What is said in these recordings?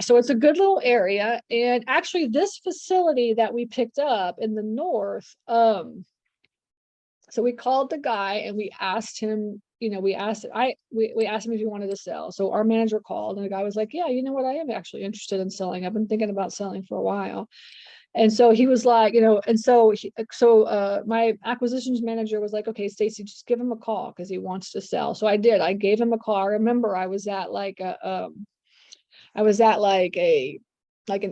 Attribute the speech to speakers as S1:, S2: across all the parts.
S1: So it's a good little area. And actually this facility that we picked up in the north, so we called the guy and we asked him, we asked him if he wanted to sell. So our manager called and the guy was like, yeah, you know what, I am actually interested in selling. I've been thinking about selling for a while. And so he was like, and so my acquisitions manager was like, okay, Stacy, just give him a call because he wants to sell. So I did. I gave him a call. I remember I was at like an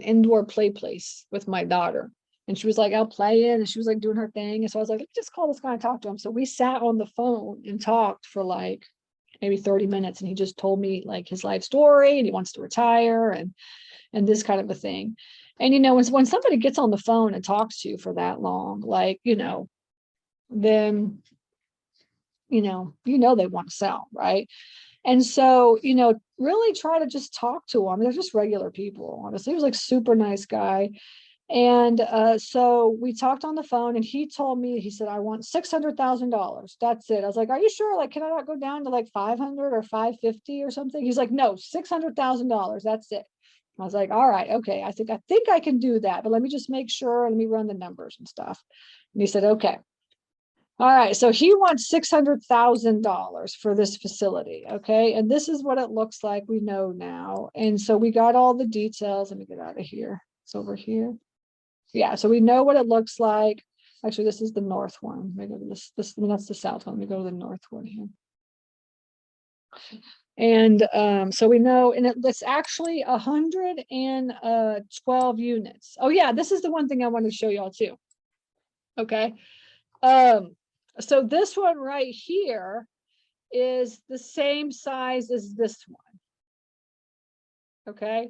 S1: indoor play place with my daughter. And she was like out playing and she was like doing her thing. And so I was like, let's just call this guy and talk to him. So we sat on the phone and talked for like maybe 30 minutes. And he just told me like his life story and he wants to retire and this kind of a thing. And, when somebody gets on the phone and talks to you for that long, like, then, they want to sell, right? And so, really try to just talk to them. They're just regular people, honestly. He was like super nice guy. And so we talked on the phone and he told me, he said, I want $600,000. That's it. I was like, are you sure? Like, can I not go down to like 500 or 550 or something? He's like, no, $600,000. That's it. I was like, all right, okay. I think I can do that, but let me just make sure. Let me run the numbers and stuff. And he said, okay. All right. So he wants $600,000 for this facility. Okay. And this is what it looks like. We know now. And so we got all the details. Let me get out of here. It's over here. Yeah. So we know what it looks like. Actually, this is the north one. Maybe that's the south one. Let me go to the north one here. And so we know, and it's actually 112 units. Oh yeah, this is the one thing I wanted to show y'all too. Okay. So this one right here is the same size as this one. Okay.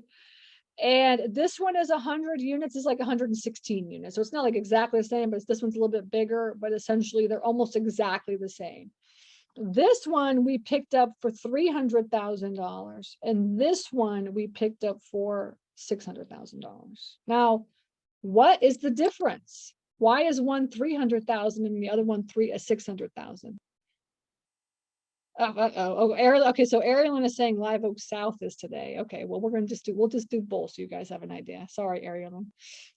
S1: And this one is 100 units, is like 116 units. So it's not like exactly the same, but this one's a little bit bigger, but essentially they're almost exactly the same. This one we picked up for $300,000, and this one we picked up for $600,000. Now, what is the difference? Why is one 300,000 and the other one 600,000? Okay, so Ariel is saying Live Oak South is today. Okay, well, we'll just do both so you guys have an idea. Sorry, Ariel.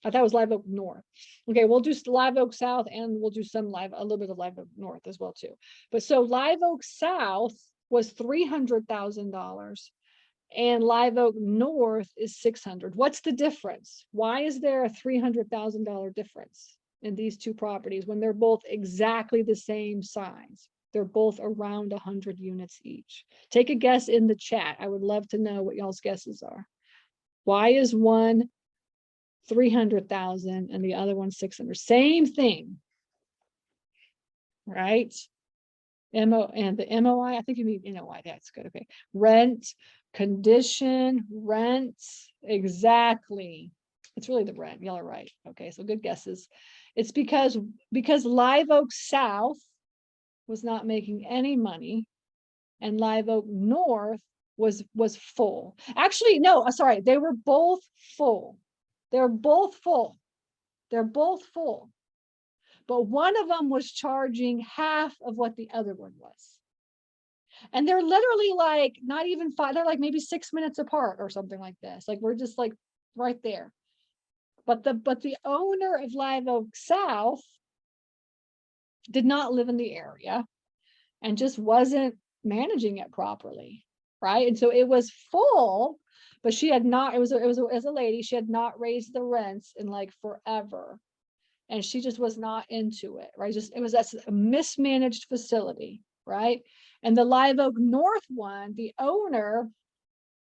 S1: I thought it was Live Oak North. Okay, we'll do Live Oak South and we'll do a little bit of Live Oak North as well too. But so Live Oak South was $300,000 and Live Oak North is 600. What's the difference? Why is there a $300,000 difference in these two properties when they're both exactly the same size? They're both around 100 units each. Take a guess in the chat. I would love to know what y'all's guesses are. Why is one 300,000 and the other one 600? Same thing, right? And the MOI, I think you mean NOI. That's good. Okay. Rent, condition, rents. Exactly. It's really the rent. Y'all are right. Okay. So good guesses. It's because Live Oak South was not making any money and Live Oak North was full. Actually, no, sorry, they were both full. They're both full. They're both full. But one of them was charging half of what the other one was. And they're literally like not even 5, they're like maybe 6 minutes apart or something like this. Like we're just like right there. But the owner of Live Oak South did not live in the area and just wasn't managing it properly, right? And so it was full, but she had not, as a lady, she had not raised the rents in like forever. And she just was not into it, right? It was a mismanaged facility, right? And the Live Oak North one, the owner,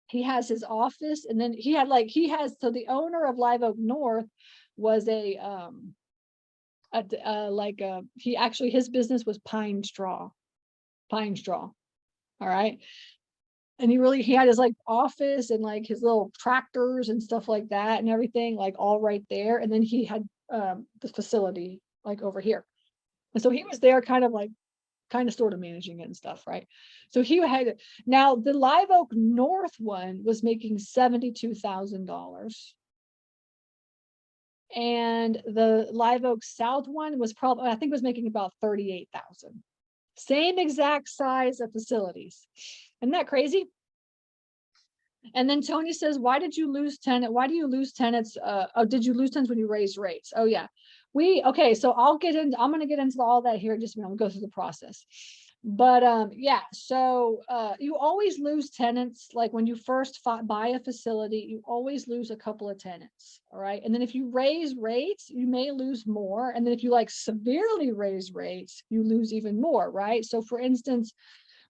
S1: he has his office, and then so the owner of Live Oak North was his business was pine straw. All right. And he had his like office and like his little tractors and stuff like that and everything like all right there. And then he had the facility like over here. And so he was there kind of sort of managing it and stuff, right? So he had, now the Live Oak North one was making $72,000. And the Live Oak South one was probably, I think was making about 38,000. Same exact size of facilities. Isn't that crazy? And then Tony says, why did you lose tenant? Why do you lose tenants? Oh, did you lose tenants when you raised rates? Oh yeah. Okay, so I'm gonna get into all that here in just a minute. I'll go through the process. But yeah, so you always lose tenants. Like when you first buy a facility, you always lose a couple of tenants. All right. And then if you raise rates, you may lose more. And then if you like severely raise rates, you lose even more, right? So for instance,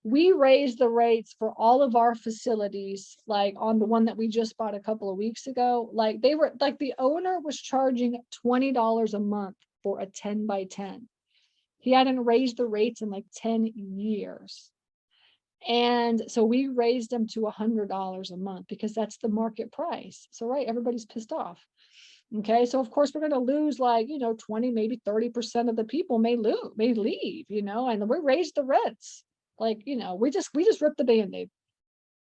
S1: we raised the rates for all of our facilities, like on the one that we just bought a couple of weeks ago. Like they were like the owner was charging $20 a month for a 10 by 10. He hadn't raised the rates in like 10 years. And so we raised them to $100 a month because that's the market price. So, right, everybody's pissed off. Okay, so of course we're going to lose like, 20, maybe 30% of the people may leave, and we raised the rents. Like, we just ripped the band-aid.